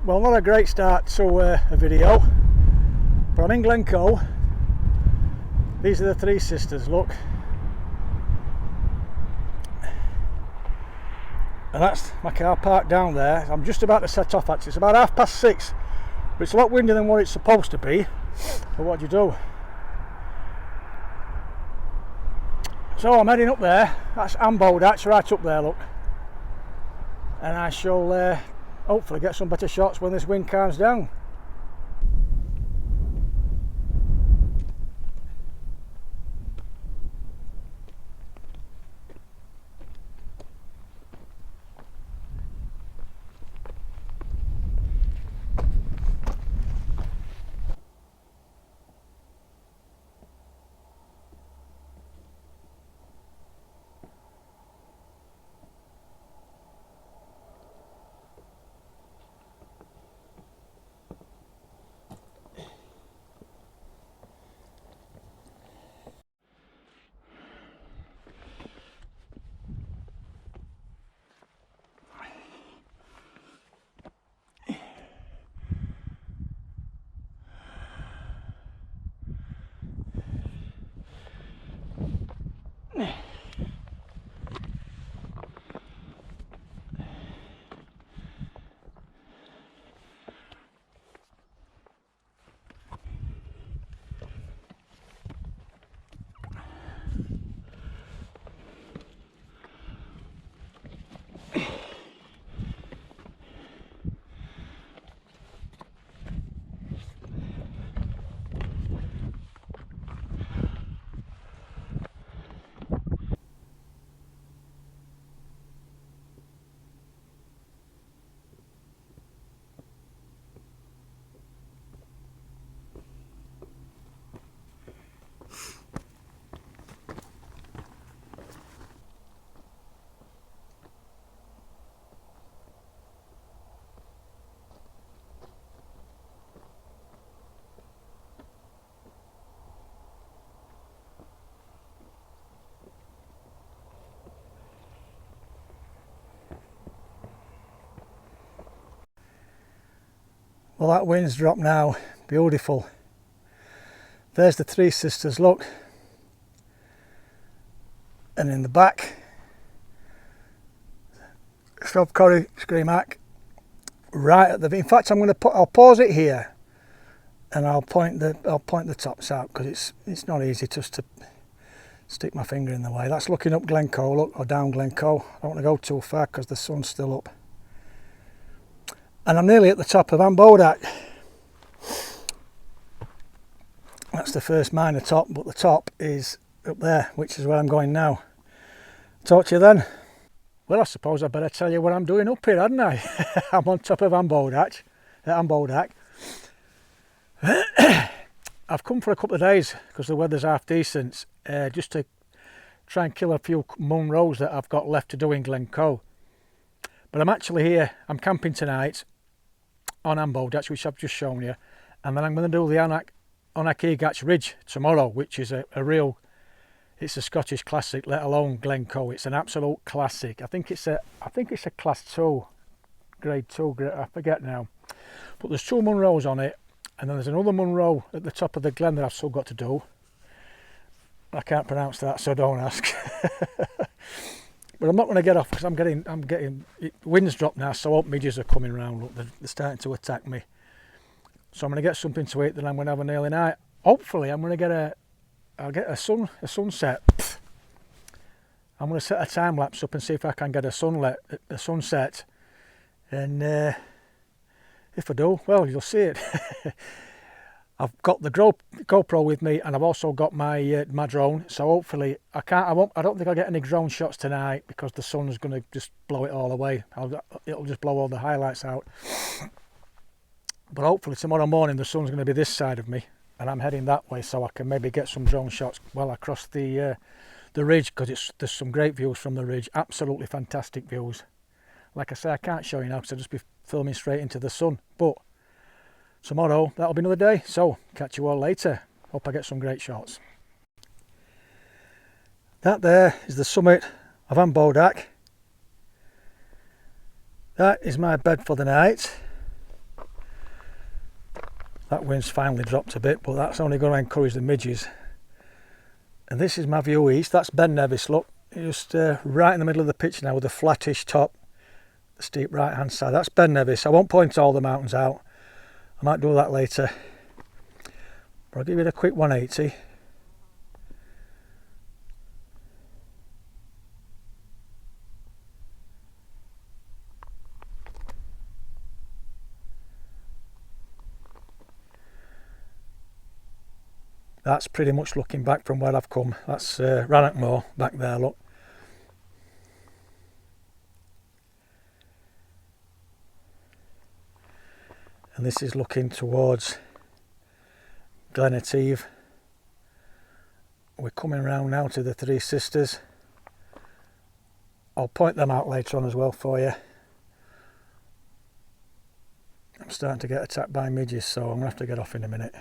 Well, not a great start to a video, but I'm in Glencoe. These are the Three Sisters, look. And that's my car parked down there. I'm just about to set off actually. It's about 6:30, but it's a lot windier than what it's supposed to be. But what do you do? So I'm heading up there. That's Am Bodach, right up there, look. And I shall hopefully get some better shots when this wind calms down. Well, that wind's dropped now. Beautiful. There's the Three Sisters, look. And in the back, Corrie Screamack. Right at the. In fact, I'll pause it here, and I'll point the tops out because it's not easy just to stick my finger in the way. That's looking up Glencoe, look, or down Glencoe. I don't want to go too far because the sun's still up. And I'm nearly at the top of Am Bodach. That's the first minor top, but the top is up there, which is where I'm going now. Talk to you then. Well, I suppose I better tell you what I'm doing up here, hadn't I? I'm on top of Am Bodach. I've come for a couple of days because the weather's half decent, just to try and kill a few Munros that I've got left to do in Glencoe. But I'm actually here, I'm camping tonight on Am Bodach, which I've just shown you, and then I'm going to do the AONACH EAGACH Ridge tomorrow, which is it's a Scottish classic, let alone Glencoe. It's an absolute classic. I think it's a class 2, grade 2, I forget now. But there's 2 Munros on it, and then there's another Munro at the top of the glen that I've still got to do. I can't pronounce that, so don't ask. But I'm not going to get off because I'm getting wind's dropped now, so old midges are coming round. Look, they're starting to attack me. So I'm going to get something to eat, then I'm going to have an early night. Hopefully I'm going to get a sunset. I'm going to set a time lapse up and see if I can get a sunset. And if I do, well, you'll see it. I've got the GoPro with me, and I've also got my drone. So hopefully I don't think I'll get any drone shots tonight because the sun's going to just blow it all away. It'll just blow all the highlights out. But hopefully tomorrow morning the sun's going to be this side of me, and I'm heading that way, so I can maybe get some drone shots well across the ridge, because there's some great views from the ridge. Absolutely fantastic views. Like I say, I can't show you now because I'll just be filming straight into the sun. But tomorrow, that'll be another day, so catch you all later. Hope I get some great shots. That there is the summit of Am Bodach. That is my bed for the night. That wind's finally dropped a bit, but that's only going to encourage the midges. And this is my view east. That's Ben Nevis, look, just right in the middle of the pitch now with a flattish top, the steep right hand side. That's Ben Nevis. I won't point all the mountains out, I might do that later, but I'll give it a quick 180. That's pretty much looking back from where I've come. That's Rannoch Moor back there, look. And this is looking towards Glencoe. We're coming round now to the Three Sisters. I'll point them out later on as well for you. I'm starting to get attacked by midges, so I'm going to have to get off in a minute.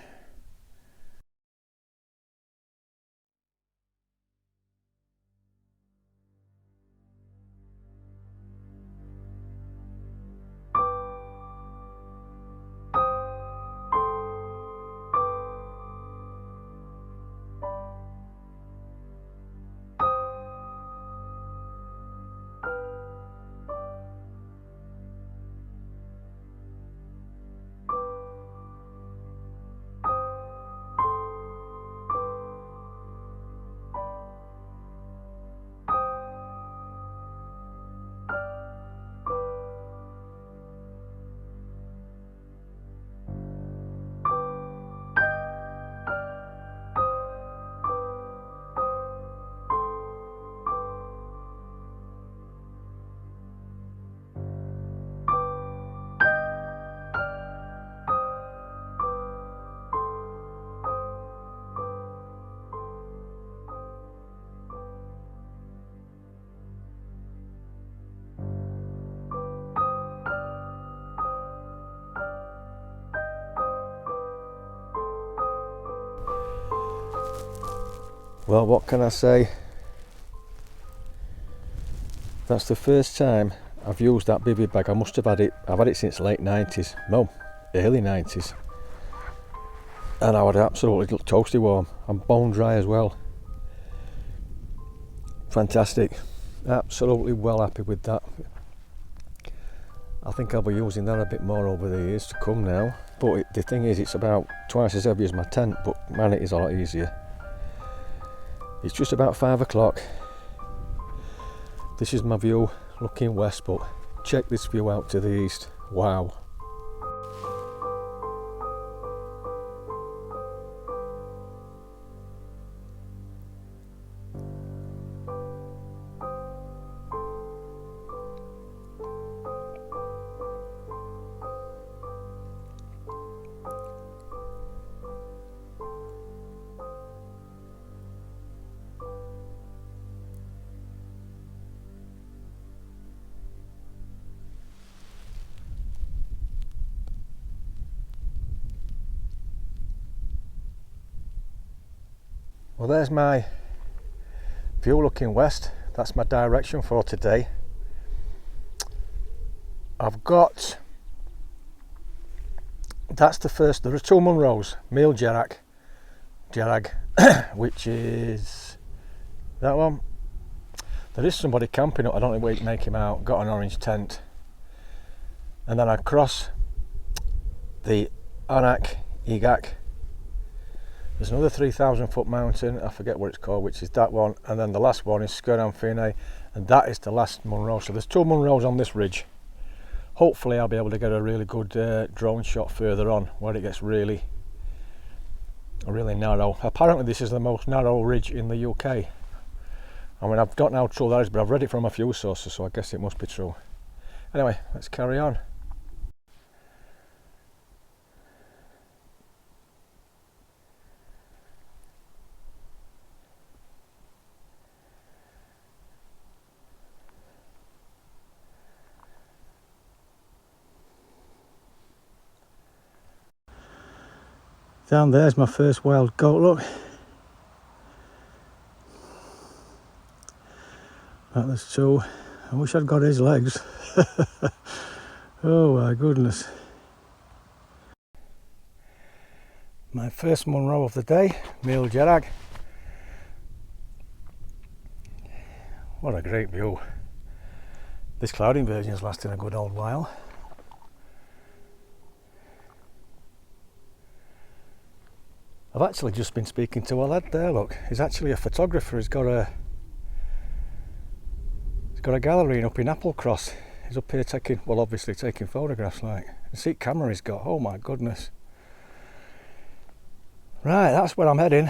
Well, what can I say? That's the first time I've used that bivvy bag. I must have had it, I've had it since late 90s, no, early 90s. And I was absolutely toasty warm and bone dry as well. Fantastic, absolutely well happy with that. I think I'll be using that a bit more over the years to come now. But the thing is, it's about twice as heavy as my tent, but man, it is a lot easier. It's just about 5 o'clock. This is my view looking west, but check this view out to the east. Wow. Well, there's my view looking west. That's my direction for today. I've got, that's the first, there are two Munros, Meall Dearg, which is that one. There is somebody camping up, I don't know where you can make him out, got an orange tent. And then I cross the AONACH EAGACH. There's another 3,000 foot mountain, I forget what it's called, which is that one, and then the last one is Sgòr and Fiannaidh, and that is the last Munro. So there's two Munros on this ridge. Hopefully I'll be able to get a really good drone shot further on where it gets really narrow. Apparently this is the most narrow ridge in the UK. I mean, I don't know how true that is, but I've read it from a few sources, so I guess it must be true. Anyway, let's carry on. Down there's my first wild goat, look. Right, there's two. I wish I'd got his legs. Oh my goodness. My first Munro of the day, Meall Dearg. What a great view. This cloud inversion is lasting a good old while. I've actually just been speaking to a lad there, look. He's actually a photographer. He's got a gallery up in Applecross. He's up here taking, well, obviously taking photographs, like. The seat camera he's got, oh my goodness. Right, that's where I'm heading.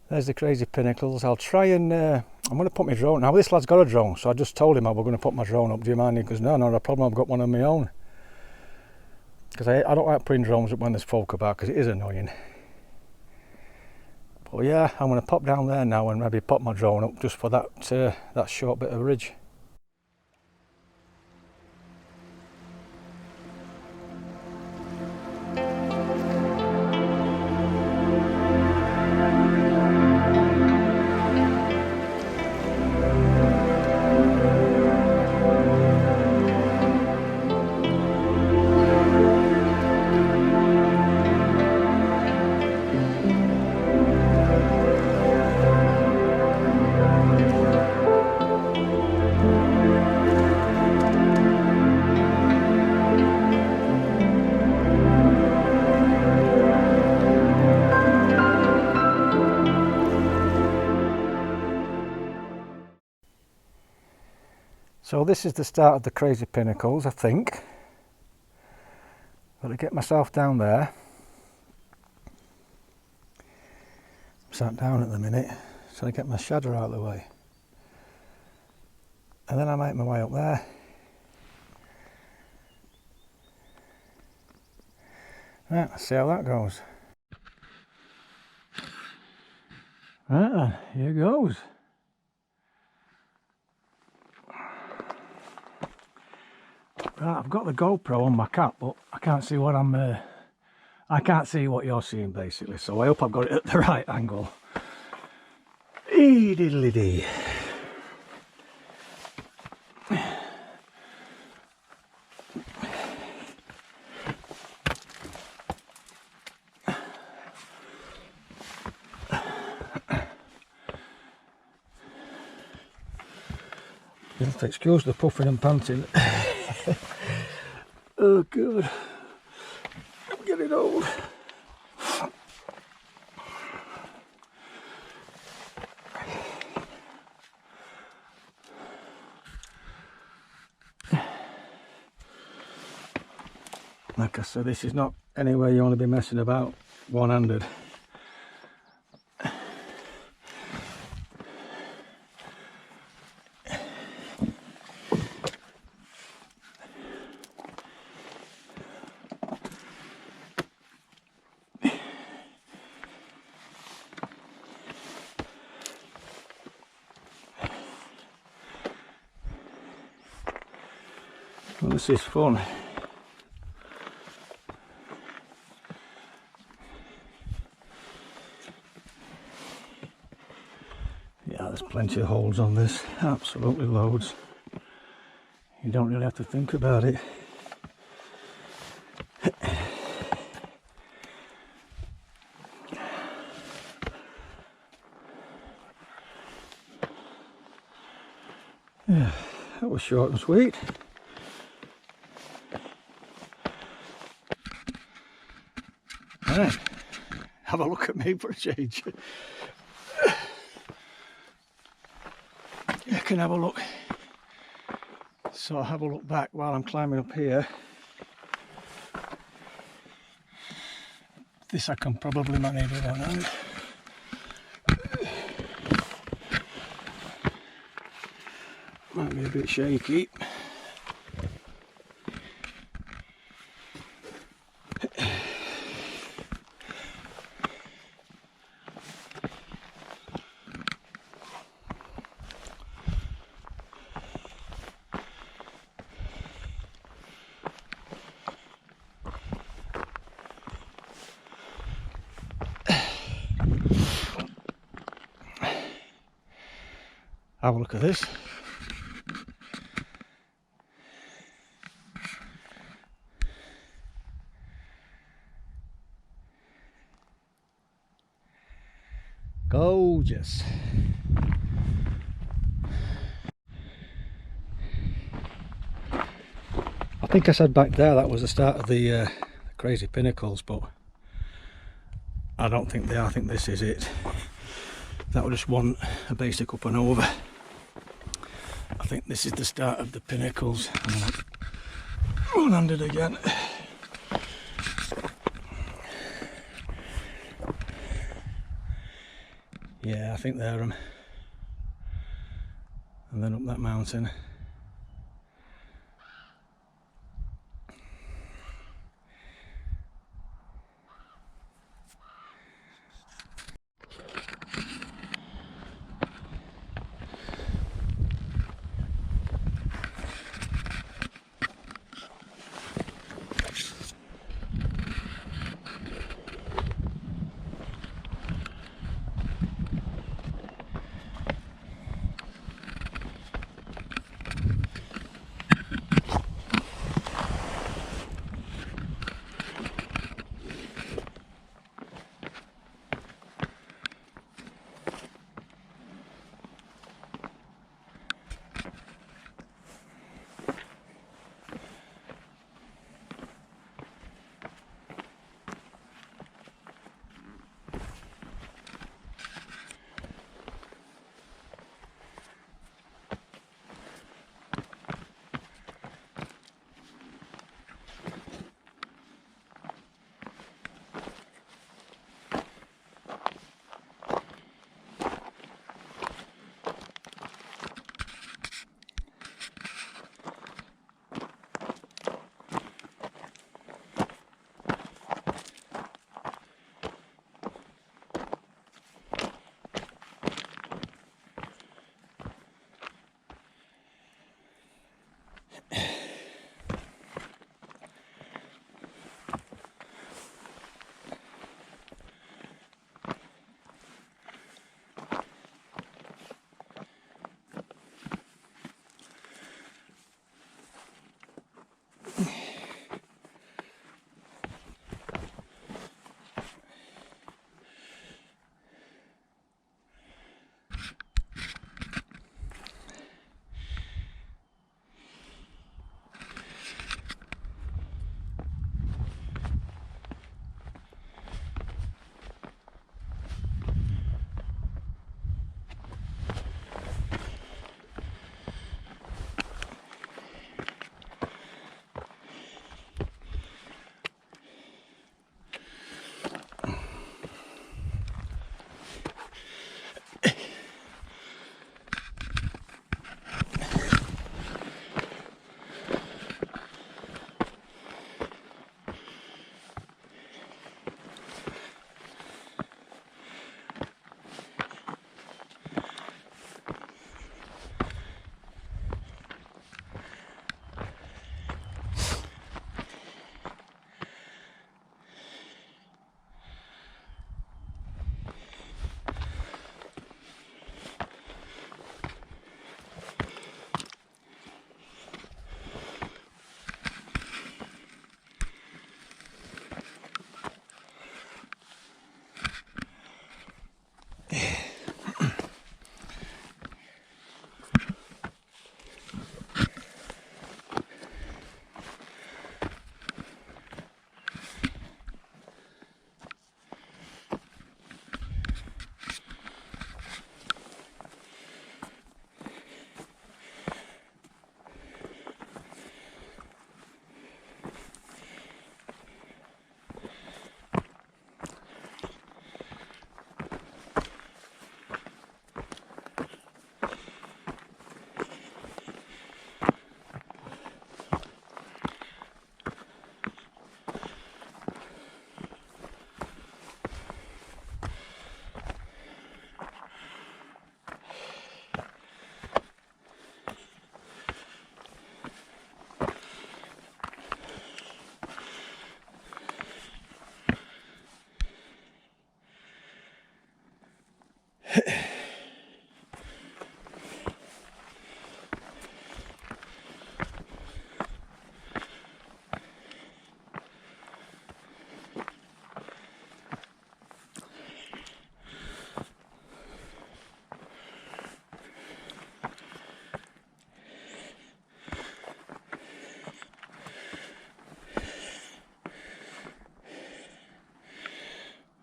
There's the crazy Pinnacles. I'll try and, I'm going to put my drone, now this lad's got a drone, so I just told him I was going to put my drone up. Do you mind? He goes, no, not a problem, I've got one of my own. Because I don't like putting drones up when there's folk about, because it is annoying. But yeah, I'm going to pop down there now and maybe pop my drone up just for that short bit of ridge. So this is the start of the crazy Pinnacles, I think. Got to get myself down there. I'm sat down at the minute, so I get my shadow out of the way. And then I make my way up there. Right, let's see how that goes. Right then, here goes. Right, I've got the GoPro on my cap, but I can't see what I can't see what you're seeing basically, so I hope I've got it at the right angle. Eee diddly dee. You'll have to excuse the puffing and panting. Oh god, I'm getting old. Like I said, this is not anywhere you want to be messing about one-handed. Well, this is fun. Yeah, there's plenty of holes on this, absolutely loads. You don't really have to think about it. Yeah, that was short and sweet. Right, have a look at me for a change. You can have a look. So I'll have a look back while I'm climbing up here. This I can probably manage with one hand. Might be a bit shaky. Have a look at this. Gorgeous. I think I said back there that was the start of the crazy Pinnacles, but I don't think they are. I think this is it. That was just a basic up and over. I think this is the start of the Pinnacles. One-handed again. Yeah, I think they're them. And then up that mountain.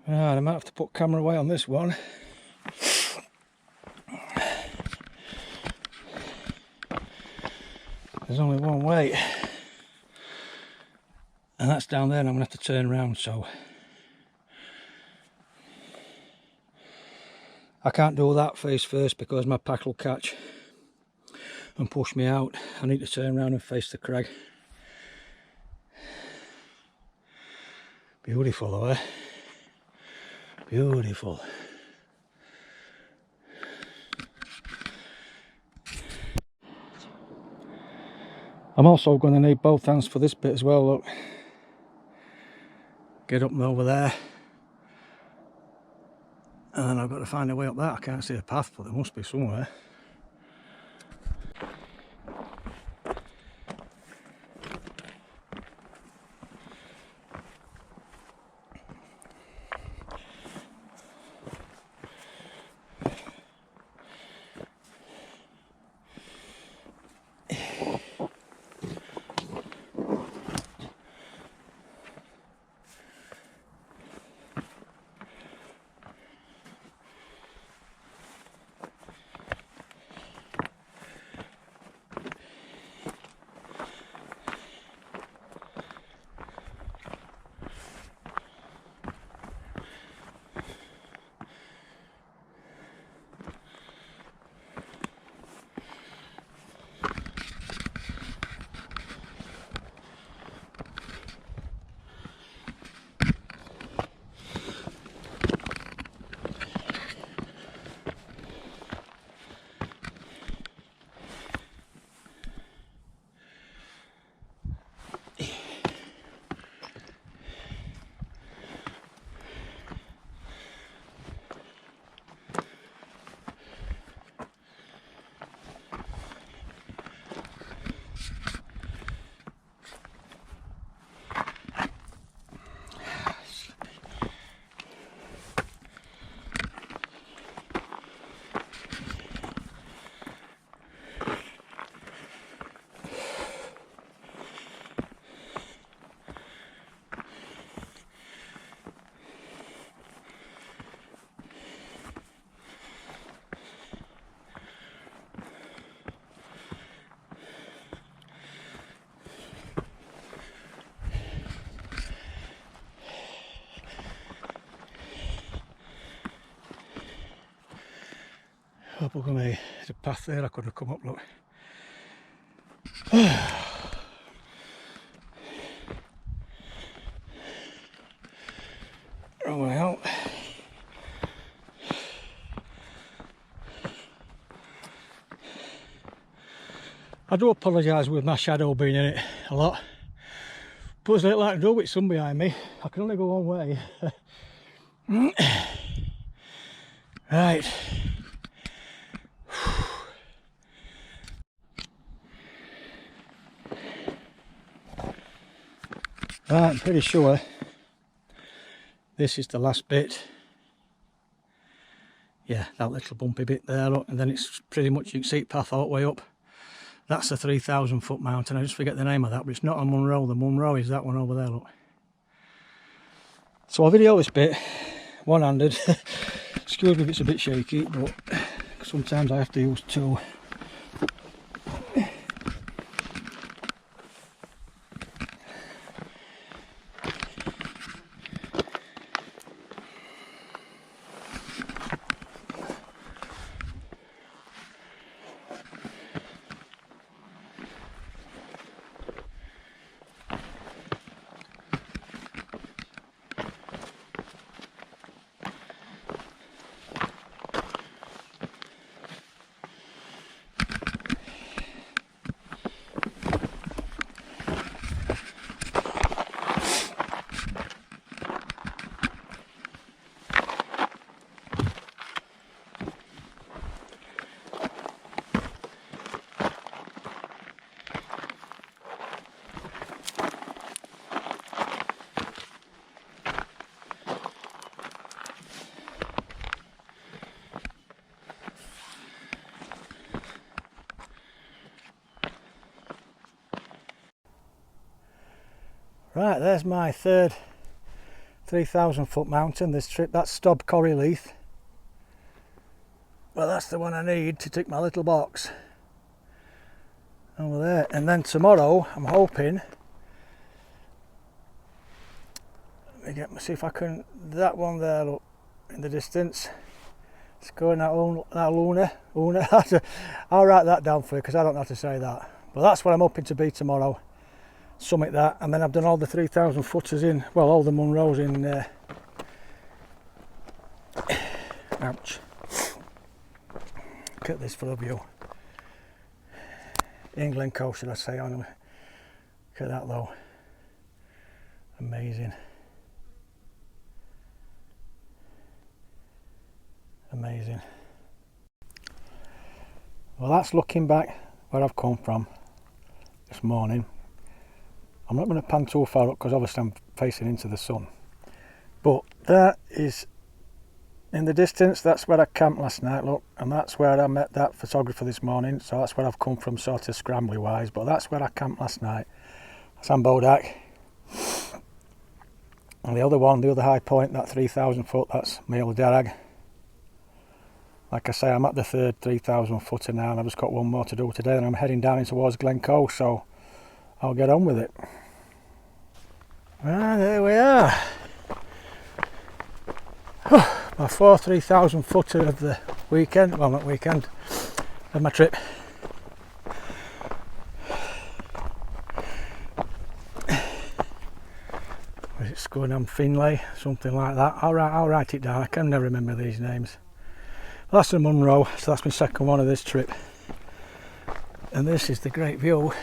Right, I might have to put camera away on this one. There's only one way, and that's down there, and I'm going to have to turn around, so I can't do that face first because my pack will catch and push me out. I need to turn around and face the crag. Beautiful though, eh? Beautiful. I'm also going to need both hands for this bit as well, look. Get up and over there. And then I've got to find a way up there. I can't see a path, but there must be somewhere. Oh, look at me, there's a path there I could have come up, look. Wrong way out. I do apologise with my shadow being in it a lot, but there's little I can do with sun behind me. I can only go one way. Right. Right, I'm pretty sure this is the last bit. Yeah, that little bumpy bit there, look, and then it's pretty much, you can see it path all the way up. That's the 3,000 foot mountain. I just forget the name of that, but it's not on Munro. The Munro is that one over there, look. So I'll video this bit one-handed. Excuse me if it's a bit shaky, but sometimes I have to use two. Right, there's my third 3,000 foot mountain this trip. That's Stob Corrie Leith. Well, that's the one I need to tick my little box over there. And then tomorrow I'm hoping, let me see if I can, that one there, look, in the distance, it's going that Luna. I'll write that down for you because I don't know how to say that. But that's what I'm hoping to be tomorrow. Summit that, and then I've done all the 3,000 footers in, well, all the Munros in, ouch. Look at this for a view. In Glencoe, should I say, on them. Look at that though. Amazing. Amazing. Well, that's looking back where I've come from this morning. I'm not going to pan too far up because obviously I'm facing into the sun. But that is in the distance, that's where I camped last night, look, and that's where I met that photographer this morning. So that's where I've come from, sort of scrambly wise, but that's where I camped last night. That's Am Bodach. And the other one, the other high point, that 3,000 foot, that's Meall Dearg. Like I say, I'm at the third 3,000 footer now, and I've just got one more to do today, and I'm heading down in towards Glencoe, so I'll get on with it. Right, there we are. My fourth 3,000 footer of the weekend, well, not weekend, of my trip. Was it Fiannaidh, something like that? I'll write it down, I can never remember these names. Well, that's the Munro, so that's my second one of this trip. And this is the great view.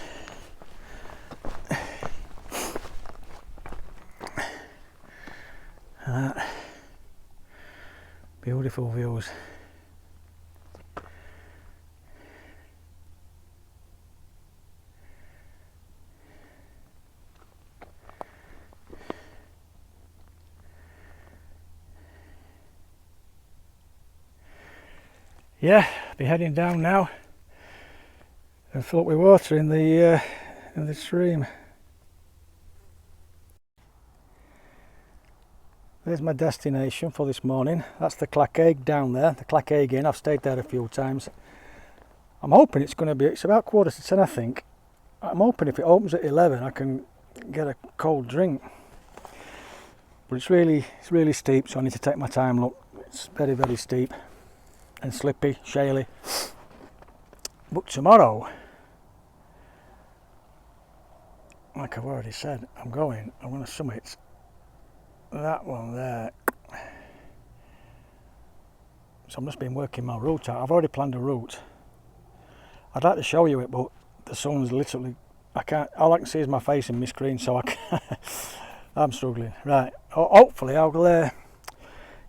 Beautiful views. Yeah, be heading down now and fill up with water in the stream. There's my destination for this morning. That's the Clachaig down there, the Clachaig Inn. I've stayed there a few times. I'm hoping it's going to be, it's about 9:45 I think. I'm hoping if it opens at 11 I can get a cold drink. But it's really steep, so I need to take my time, look. It's very, very steep and slippy, shaly. But tomorrow, like I've already said, I'm going to summit that one there. So I've just been working my route out. I've already planned a route. I'd like to show you it, but the sun's literally, I can't, all I can see is my face in my screen, so I can't, I'm struggling. Right, hopefully I'll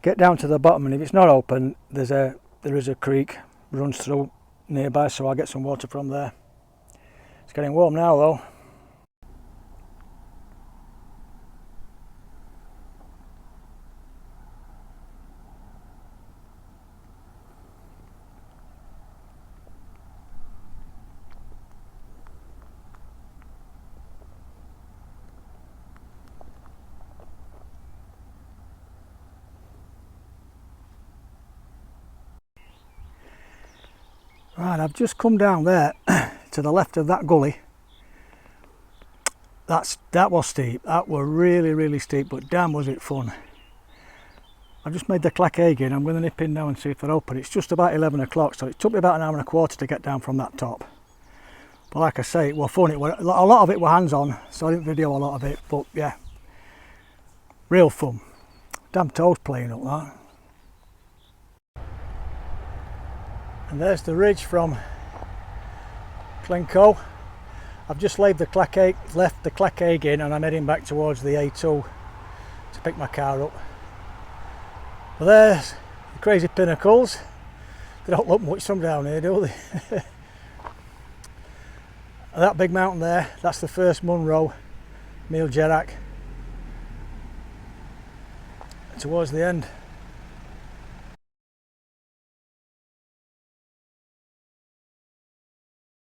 get down to the bottom, and if it's not open, there is a creek runs through nearby, so I'll get some water from there. It's getting warm now though. Right, I've just come down there to the left of that gully. That was steep. That were really steep, but damn was it fun. I've just made the Clachaig Inn. I'm going to nip in now and see if they're open. It's just about 11 o'clock, so it took me about 1.25 hours to get down from that top. But like I say, it was fun. A lot of it were hands-on, so I didn't video a lot of it, but yeah, real fun. Damn toes playing up that. And there's the ridge from Glencoe. I've just left the Clachaig Inn, and I'm heading back towards the A2 to pick my car up. Well, there's the crazy Pinnacles. They don't look much from down here, do they? That big mountain there, that's the first Munro, Meall Dearg. Towards the end,